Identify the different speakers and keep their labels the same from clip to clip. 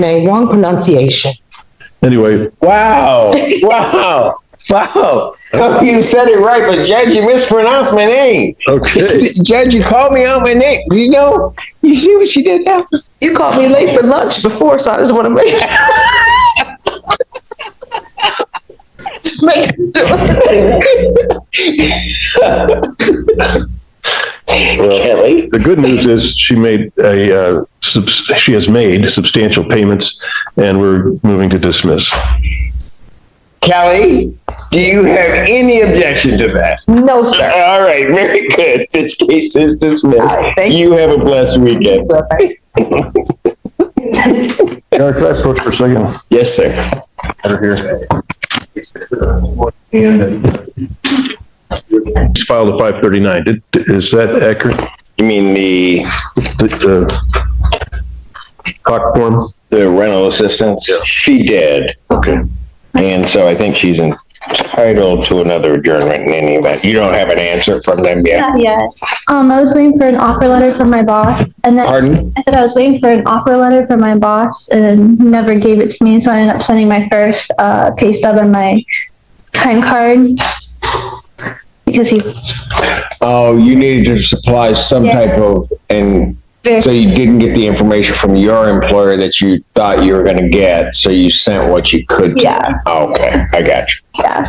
Speaker 1: Name, wrong pronunciation.
Speaker 2: Anyway,
Speaker 3: Wow. Oh, you said it right, but Judge, you mispronounced my name.
Speaker 2: okay.
Speaker 3: Judge, you called me out my name. You see what she did now?
Speaker 1: You called me late for lunch before, so I just want to make just make
Speaker 3: Kelly?
Speaker 2: The good news is she has made substantial payments, and we're moving to dismiss.
Speaker 3: Kelly, do you have any objection to that?
Speaker 1: No, sir.
Speaker 3: All right, very good. This case is dismissed.
Speaker 1: Thank
Speaker 3: You have a blessed weekend.
Speaker 2: Eric, can I approach for a second?
Speaker 3: Yes, sir.
Speaker 2: Over here. It's filed at 5:39. Is that accurate?
Speaker 3: You mean the
Speaker 2: Clock form?
Speaker 3: rental assistance?
Speaker 2: Yeah.
Speaker 3: She did.
Speaker 2: Okay.
Speaker 3: And so I think she's entitled to another adjournment in any event. You don't have an answer from them yet?
Speaker 4: Not yet. I was waiting for an offer letter from my boss, and then
Speaker 3: Pardon?
Speaker 4: I said I was waiting for an offer letter from my boss, and he never gave it to me. So I ended up sending my first pay stub and my time card because he.
Speaker 3: Oh, you needed to supply some type of, and so you didn't get the information from your employer that you thought you were going to get, so you sent what you could.
Speaker 4: Yeah.
Speaker 3: Oh, okay, I got you.
Speaker 4: Yeah.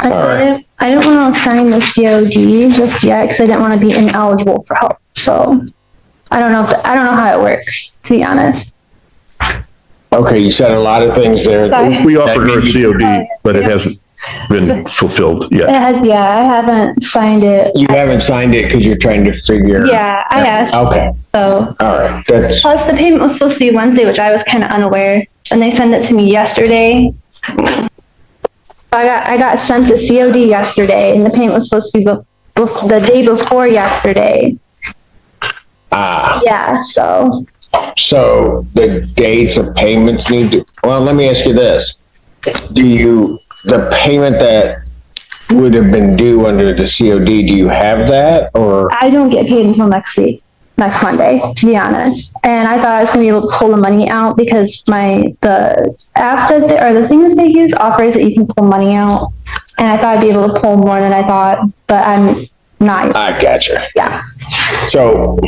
Speaker 3: All right.
Speaker 4: I didn't want to sign the COD just yet because I didn't want to be ineligible for help. So I don't know how it works, to be honest.
Speaker 3: Okay, you said a lot of things there.
Speaker 4: Sorry.
Speaker 2: We offered her a COD, but it hasn't been fulfilled yet.
Speaker 4: It has, yeah, I haven't signed it.
Speaker 3: You haven't signed it because you're trying to figure.
Speaker 4: Yeah, I asked.
Speaker 3: Okay,
Speaker 4: So,
Speaker 3: all right, that's,
Speaker 4: plus the payment was supposed to be Wednesday, which I was kind of unaware, and they sent it to me yesterday. I got sent the COD yesterday, and the payment was supposed to be the day before yesterday. Yeah, so.
Speaker 3: so the dates of payments need to, well, let me ask you this. The payment that would have been due under the COD, do you have that, or?
Speaker 4: I don't get paid until next Monday, to be honest. And I thought I was gonna be able to pull the money out because the app the thing that they use offers that you can pull money out. And I thought I'd be able to pull more than I thought, but I'm not.
Speaker 3: I gotcha.
Speaker 4: Yeah.
Speaker 3: So,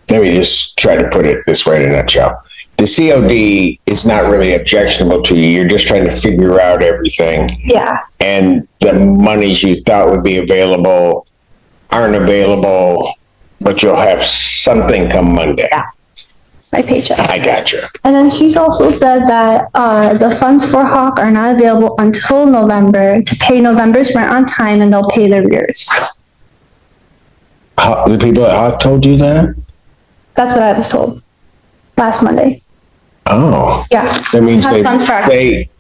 Speaker 3: let me just try to put it this way in a nutshell. The COD is not really objectionable to you. You're just trying to figure out everything.
Speaker 4: Yeah.
Speaker 3: And the monies you thought would be available aren't available, but you'll have something come Monday.
Speaker 4: Yeah. My paycheck.
Speaker 3: I gotcha.
Speaker 4: And then she's also said that the funds for Hawk are not available until November to pay November's rent on time, and they'll pay their arrears.
Speaker 3: The people at Hawk told you that?
Speaker 4: That's what I was told last Monday.
Speaker 3: Oh.
Speaker 4: Yeah.
Speaker 3: That means
Speaker 4: Have funds for
Speaker 3: okay.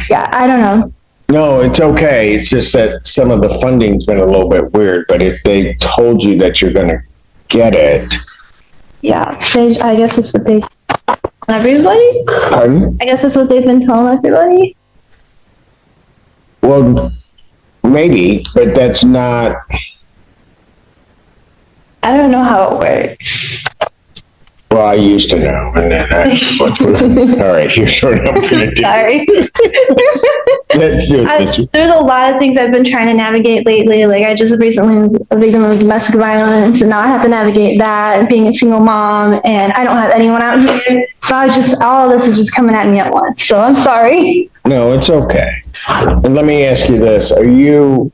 Speaker 4: Yeah, I don't know.
Speaker 3: No, it's okay. It's just that some of the funding's been a little bit weird, but if they told you that you're gonna get it.
Speaker 4: Yeah, I guess that's what they everybody?
Speaker 3: Pardon?
Speaker 4: I guess that's what they've been telling everybody.
Speaker 3: Well, maybe, but that's not.
Speaker 4: I don't know how it works.
Speaker 3: Well, I used to know, and then all right, here's what I'm gonna do.
Speaker 4: Sorry.
Speaker 3: Let's do it this way.
Speaker 4: There's a lot of things I've been trying to navigate lately. Like, I just recently was a victim of domestic violence, and now I have to navigate that, and being a single mom, and I don't have anyone out here. So all of this is just coming at me at once. So I'm sorry.
Speaker 3: No, it's okay. And let me ask you this: are you?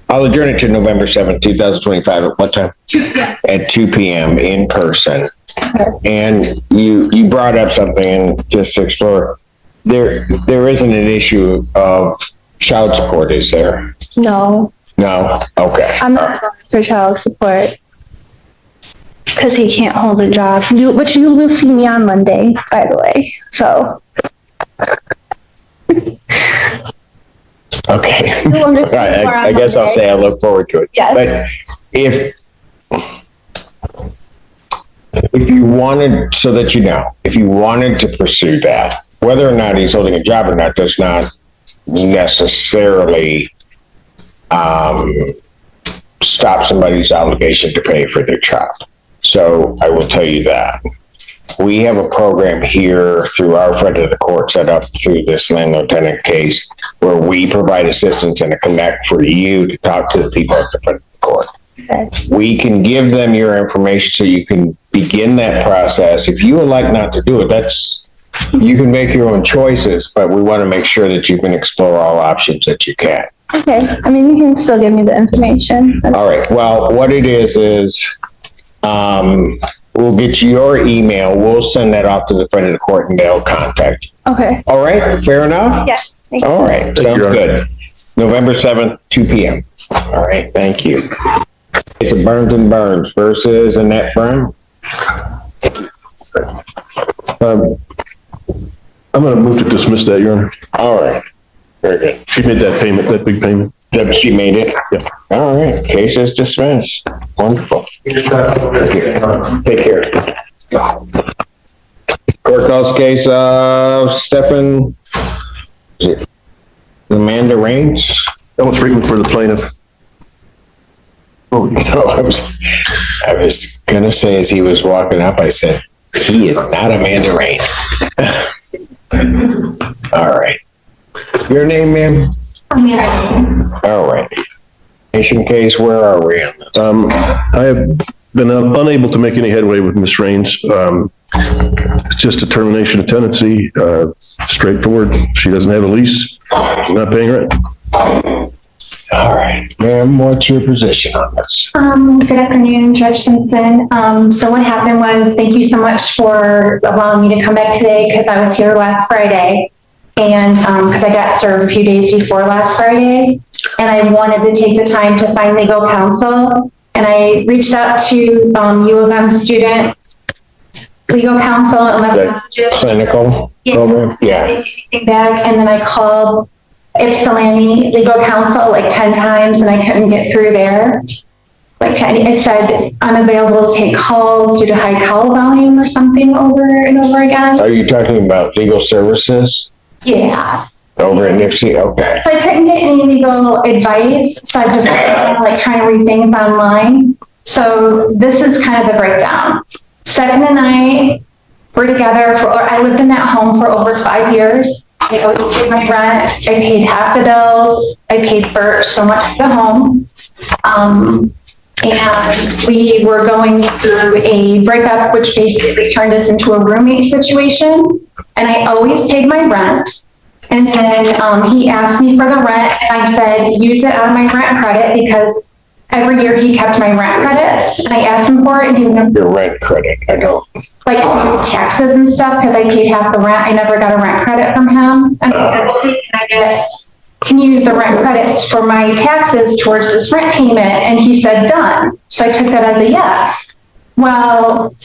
Speaker 3: I'll adjourn it to November 7th, 2025. At what time?
Speaker 4: 2 p.m.
Speaker 3: At 2 p.m. in person. And you brought up something, and just to explore, there isn't an issue of child support, is there?
Speaker 4: No.
Speaker 3: No? Okay.
Speaker 4: I'm not going for child support because he can't hold a job, which you will see me on Monday, by the way. So.
Speaker 3: Okay. I guess I'll say I look forward to it.
Speaker 4: Yes.
Speaker 3: But if you wanted, so that you know, if you wanted to pursue that, whether or not he's holding a job or not does not necessarily stop somebody's obligation to pay for their child. So I will tell you that. We have a program here through our friend of the court set up through this landlord-tenant case where we provide assistance and a connect for you to talk to the people at the front of the court.
Speaker 4: Okay.
Speaker 3: We can give them your information so you can begin that process. If you would like not to do it, you can make your own choices, but we want to make sure that you can explore all options that you can.
Speaker 4: Okay, I mean, you can still give me the information.
Speaker 3: All right, well, what it is, we'll get your email, we'll send that off to the front of the court and they'll contact you.
Speaker 4: Okay,
Speaker 3: All right, fair enough?
Speaker 4: yeah. Thank you.
Speaker 3: All right,
Speaker 2: Thank you,
Speaker 3: sounds
Speaker 2: Your Honor.
Speaker 3: good. November 7th, 2 p.m. All right, thank you. It's a Burns and Burns versus Annette Brown.
Speaker 2: I'm gonna move to dismiss that, Your Honor.
Speaker 3: All right, very good.
Speaker 2: She made that payment, that big payment.
Speaker 3: She made it?
Speaker 2: Yeah.
Speaker 3: All right, case is dismissed. Wonderful. Take care. Court calls case of Amanda Raines.
Speaker 2: That was frequent for the plaintiff.
Speaker 3: Oh, no, I was gonna say as he was walking up, I said, he is not Amanda Raines. All right. Your name, ma'am? All right. Nation case, where are we on this?
Speaker 2: I have been unable to make any headway with Ms. Raines. It's just a termination of tenancy, straightforward. She doesn't have a lease. She's not paying rent.
Speaker 3: All right, ma'am, what's your position on this?
Speaker 5: Good afternoon, Judge Simpson. So what happened was, thank you so much for allowing me to come back today because I was here last Friday. And because I got served a few days before last Friday, and I wanted to take the time to find legal counsel. And I reached out to U of M student legal counsel and left
Speaker 3: The
Speaker 5: messages.
Speaker 3: clinical program? Yeah.
Speaker 5: Anything back, and then I called Ypsilanti legal counsel like 10 times and I couldn't get through there. Like it said unavailable to take calls due to high call volume or something over and over again.
Speaker 3: Are you talking about legal services
Speaker 5: Yeah.
Speaker 3: over in Nipsey? Okay.
Speaker 5: So I couldn't get any legal advice, so I just like trying to read things online. So this is kind of the breakdown. Stephen and I were together I lived in that home for over 5 years. I always paid my rent. I paid half the bills. I paid for so much of the home. And we were going through a breakup, which basically turned us into a roommate situation. And I always paid my rent. And then he asked me for the rent, and I said, use it out of my rent credit because every year he kept my rent credits. And I asked him for it, and he would
Speaker 3: Your rent credit, I don't.
Speaker 5: like taxes and stuff because I paid half the rent. I never got a rent credit from him. And I said, okay, can you use the rent credits for my taxes towards this rent payment? And he said, done. So I took that as a yes. Well,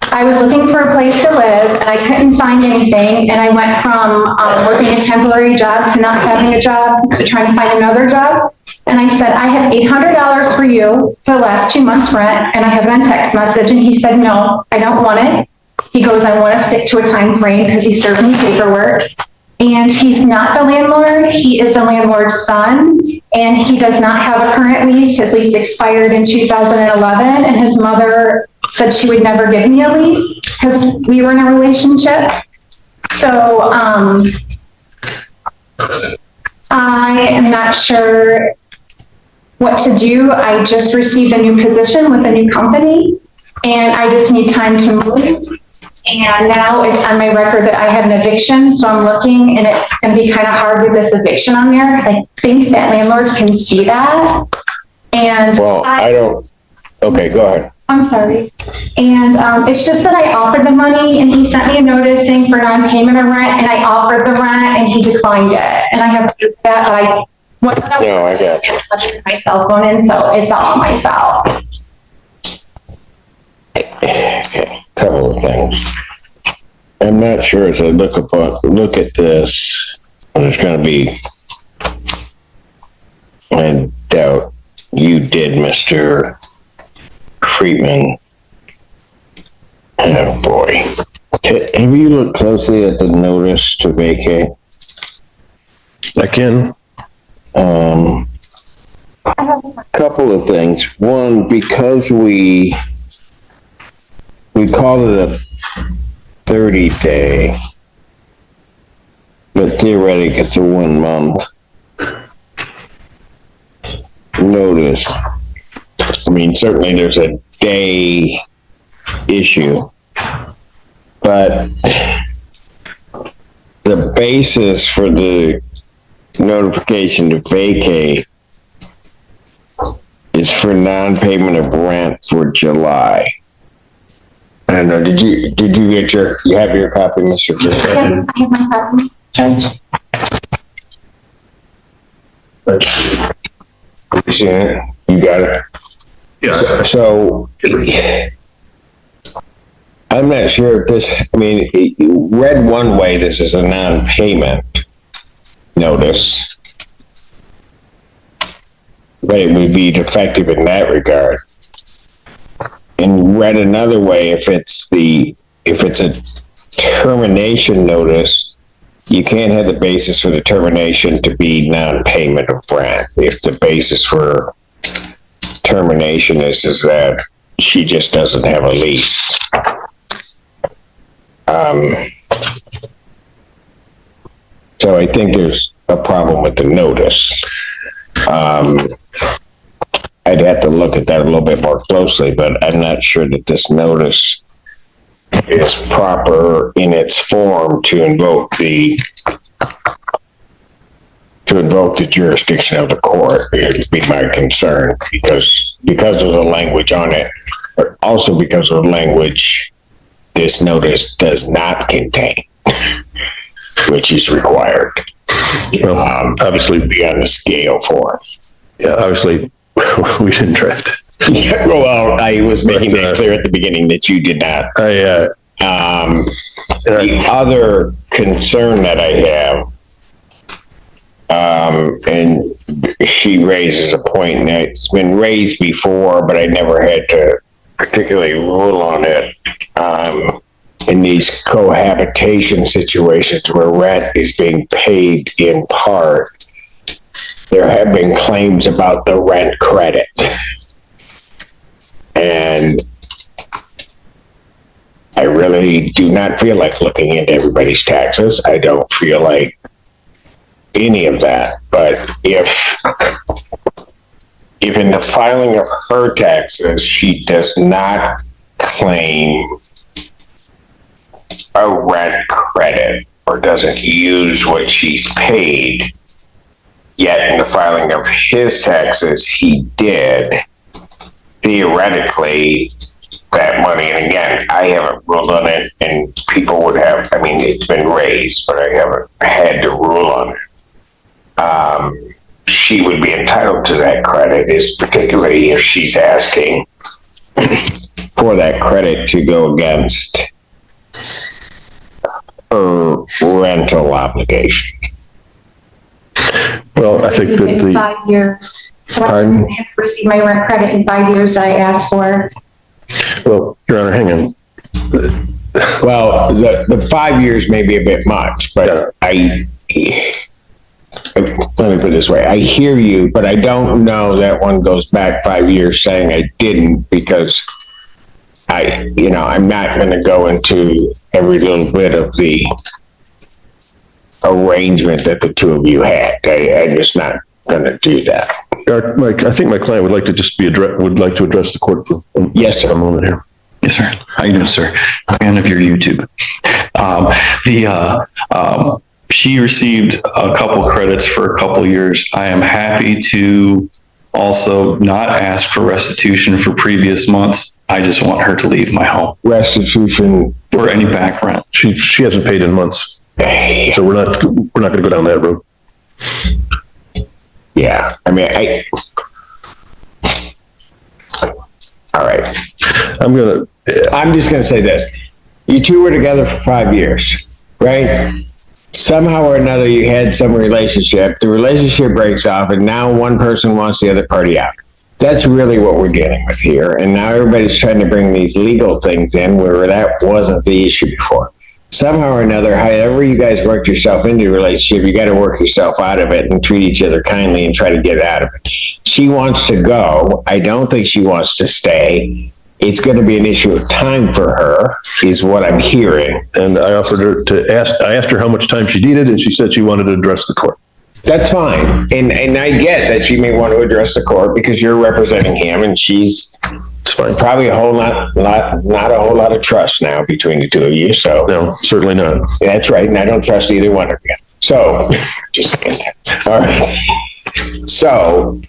Speaker 5: I was looking for a place to live and I couldn't find anything. And I went from working a temporary job to not having a job to trying to find another job. And I said, I have $800 for you for the last 2 months rent. And I have a text message. And he said, no, I don't want it. He goes, I want to stick to a time frame because he served me paperwork. And he's not the landlord. He is the landlord's son. And he does not have a current lease. His lease expired in 2011. And his mother said she would never give me a lease because we were in a relationship. So I am not sure what to do. I just received a new position with a new company and I just need time to move. And now it's on my record that I had an eviction, so I'm looking, and it's going to be kind of hard with this eviction on there because I think that landlords can see that. And
Speaker 3: Well, I don't, okay, go ahead.
Speaker 5: I'm sorry. And it's just that I offered the money, and he sent me a notice saying for non-payment of rent, and I offered the rent, and he declined it. And I have to do that, but
Speaker 3: No, I got you.
Speaker 5: I my cell phone in, so it's all on my cell.
Speaker 3: Okay, couple of things. I'm not sure as I look at this, there's gonna be, I doubt you did, Mr. Friedman. Oh, boy. Have you looked closely at the notice to vacate?
Speaker 2: I can.
Speaker 3: Couple of things. One, because we called it a 30-day, but theoretically it's a 1 month notice. I mean, certainly there's a day issue, but the basis for the notification to vacate is for non-payment of rent for July. I don't know, did you get you have your copy, Mr. Chair?
Speaker 5: Yes, I have my copy, Judge.
Speaker 3: You see it? You got it?
Speaker 2: Yeah.
Speaker 3: So, I'm not sure if this, I mean, read one way, this is a non-payment notice, but it would be defective in that regard. And read another way, if it's a termination notice, you can't have the basis for the termination to be non-payment of rent. If the basis for termination is that she just doesn't have a lease. So I think there's a problem with the notice. I'd have to look at that a little bit more closely, but I'm not sure that this notice is proper in its form to invoke the jurisdiction of the court. It would be my concern because of the language on it, but also because of the language this notice does not contain, which is required. Obviously be on the scale for.
Speaker 2: Yeah, obviously, we didn't draft it.
Speaker 3: Yeah, well, I was making that clear at the beginning that you did not. The other concern that I have, and she raises a point, and it's been raised before, but I never had to particularly rule on it. In these cohabitation situations where rent is being paid in part, there have been claims about the rent credit. And I really do not feel like looking into everybody's taxes. I don't feel like any of that. But if in the filing of her taxes, she does not claim a rent credit or doesn't use what she's paid, yet in the filing of his taxes, he did, theoretically, that money, and again, I haven't ruled on it, and people would have, I mean, it's been raised, but I haven't had to rule on it. She would be entitled to that credit, is particularly if she's asking for that credit to go against her rental obligation.
Speaker 2: Well, I think that
Speaker 5: In 5 years. So I
Speaker 2: Pardon?
Speaker 5: have received my rent credit in 5 years that I asked for.
Speaker 2: well, Your Honor, hang on.
Speaker 3: Well, the 5 years may be a bit much, but let me put it this way. I hear you, but I don't know that one goes back 5 years saying I didn't, because I'm not going to go into every little bit of the arrangement that the two of you had. I'm just not going to do that.
Speaker 2: Mike, I think my client would like to address the court for
Speaker 3: Yes, sir.
Speaker 2: a moment here.
Speaker 6: Yes, sir. How you doing, sir? Fan of your YouTube. She received a couple credits for a couple years. I am happy to also not ask for restitution for previous months. I just want her to leave my home
Speaker 3: Restitution.
Speaker 6: or any back rent.
Speaker 2: She hasn't paid in months, so we're not going to go down that road.
Speaker 3: Yeah, I mean, all right. I'm just gonna say this. You two were together for 5 years, right? Somehow or another, you had some relationship. The relationship breaks off, and now one person wants the other party out. That's really what we're dealing with here. And now everybody's trying to bring these legal things in where that wasn't the issue before. somehow or another, however you guys worked yourself into a relationship, you got to work yourself out of it and treat each other kindly and try to get out of it. She wants to go. I don't think she wants to stay. It's going to be an issue of time for her, is what I'm hearing.
Speaker 2: And I offered her I asked her how much time she needed, and she said she wanted to address the court.
Speaker 3: That's fine. And I get that she may want to address the court because you're representing him, and she's
Speaker 2: It's fine.
Speaker 3: probably not a whole lot of trust now between the two of you. So
Speaker 2: No, certainly not.
Speaker 3: that's right. And I don't trust either one of you. So just saying that. All right. So,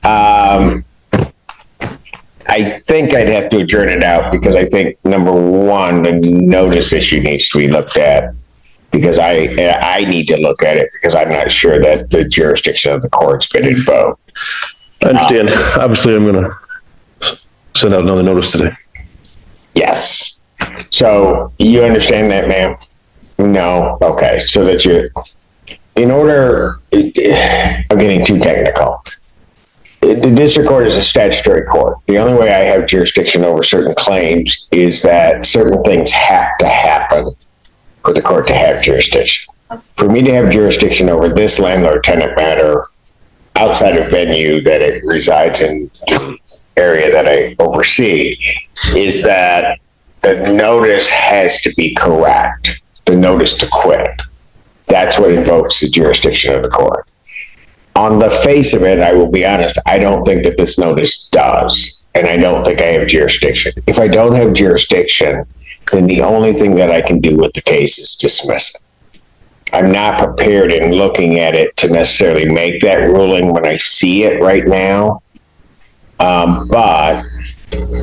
Speaker 3: I think I'd have to adjourn it out because I think, number one, the notice issue needs to be looked at, because I need to look at it because I'm not sure that the jurisdiction of the court's been invoked.
Speaker 2: I understand. Obviously, I'm going to send out another notice today.
Speaker 3: Yes. So you understand that, ma'am? No? Okay. So that I'm getting too technical. The district court is a statutory court. The only way I have jurisdiction over certain claims is that certain things have to happen for the court to have jurisdiction. For me to have jurisdiction over this landlord-tenant matter outside of venue that it resides in the area that I oversee, is that the notice has to be correct, the notice to quit. That's what invokes the jurisdiction of the court. On the face of it, I will be honest, I don't think that this notice does, and I don't think I have jurisdiction. If I don't have jurisdiction, then the only thing that I can do with the case is dismiss it. I'm not prepared in looking at it to necessarily make that ruling when I see it right now, but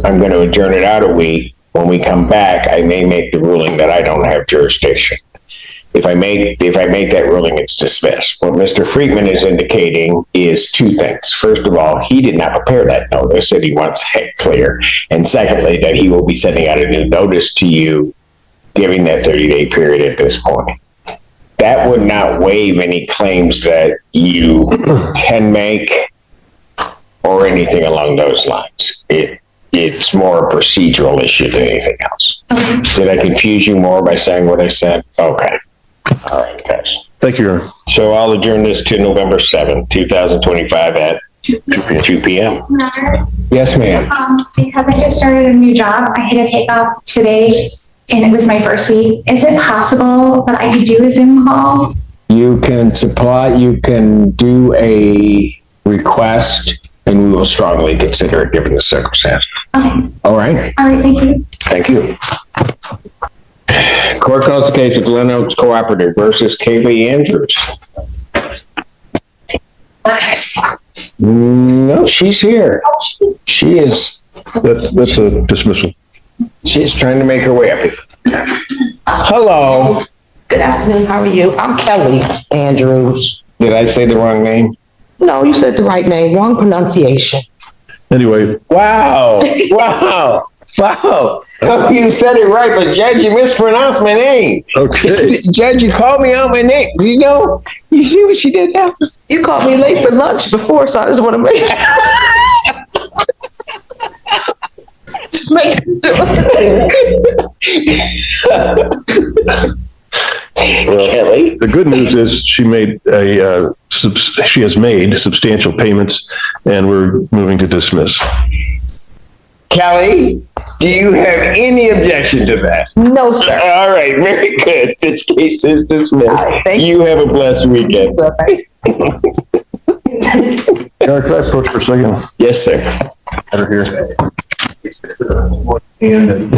Speaker 3: I'm going to adjourn it out a week. When we come back, I may make the ruling that I don't have jurisdiction. If I make that ruling, it's dismissed. What Mr. Friedman is indicating is two things. First of all, he did not prepare that notice, and he wants it clear. And secondly, that he will be sending out a new notice to you, giving that 30-day period at this point. That would not waive any claims that you can make or anything along those lines. It's more a procedural issue than anything else. Did I confuse you more by saying what I said? Okay. All right, guys.
Speaker 2: Thank you, Your Honor.
Speaker 3: So I'll adjourn this to November 7th, 2025 at 2 p.m. Yes, ma'am.
Speaker 5: Because I just started a new job, I had to take off today, and it was my first week. Is it possible that I could do a Zoom call?
Speaker 3: You can do a request, and we will strongly consider it given the circumstance.
Speaker 5: Okay.
Speaker 3: All right.
Speaker 5: All right, thank you.
Speaker 3: Thank you. Court calls the case of Glen Oaks Cooperative versus Kaylee Andrews. No, she's here. She is.
Speaker 2: That's a dismissal.
Speaker 3: She's trying to make her way up here. Hello.
Speaker 1: Good afternoon, how are you? I'm Kelly Andrews.
Speaker 3: Did I say the wrong name?
Speaker 1: No, you said the right name, wrong pronunciation.
Speaker 2: Anyway,
Speaker 3: Wow. Wow. Wow. Oh, you said it right, but Judge, you mispronounced my name.
Speaker 2: okay.
Speaker 3: Judge, you called me out my name. You know, you see what she did now?
Speaker 1: You called me late for lunch before, so I just want to make just make
Speaker 3: Kelly?
Speaker 2: The good news is she has made substantial payments, and we're moving to dismiss.
Speaker 3: Kelly, do you have any objection to that?
Speaker 1: No, sir.
Speaker 3: All right, very good. This case is dismissed.
Speaker 1: Thank
Speaker 3: You have a blessed weekend.
Speaker 2: Eric, can I approach for a second?
Speaker 3: Yes, sir.
Speaker 2: Over here. And